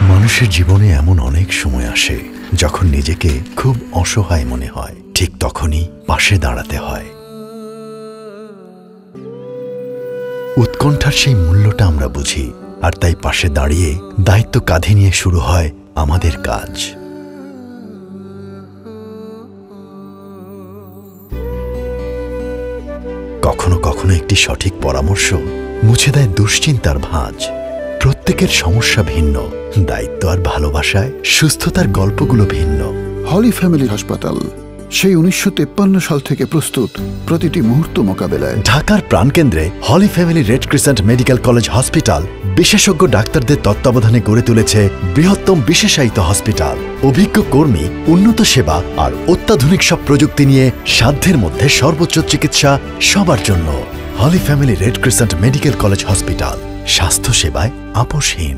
মানুষের জীবনে এমন অনেক সময় আসে যখন নিজেকে খুব অসহায় মনে হয়, ঠিক তখনই পাশে দাঁড়াতে হয়। উৎকণ্ঠার সেই মূল্যটা আমরা বুঝি, আর তাই পাশে দাঁড়িয়ে দায়িত্ব কাঁধে নিয়ে শুরু হয় আমাদের কাজ। কখনো কখনো একটি সঠিক পরামর্শ মুছে দেয় দুশ্চিন্তার ভাঁজ। প্রত্যেকের সমস্যা ভিন্ন, দায়িত্ব আর ভালোবাসায় সুস্থতার গল্পগুলো ভিন্ন। হলি ফ্যামিলি হাসপাতাল সেই 1953 সাল থেকে প্রস্তুত প্রতিটি মুহূর্ত মোকাবেলায়। ঢাকার প্রাণকেন্দ্রে Holy Family Red Crescent medical college hospital বিশেষজ্ঞ ডাক্তারদের তত্ত্বাবধানে গড়ে তুলেছে বৃহত্তম বিশেষায়িত হসপিটাল। অভিজ্ঞ কর্মী, উন্নত সেবা আর অত্যাধুনিক সব প্রযুক্তি নিয়ে সাধ্যের মধ্যে সর্বোচ্চ চিকিৎসা সবার জন্য। Holy Family Red Crescent medical college hospital, স্বাস্থ্য সেবায় আপোষহীন।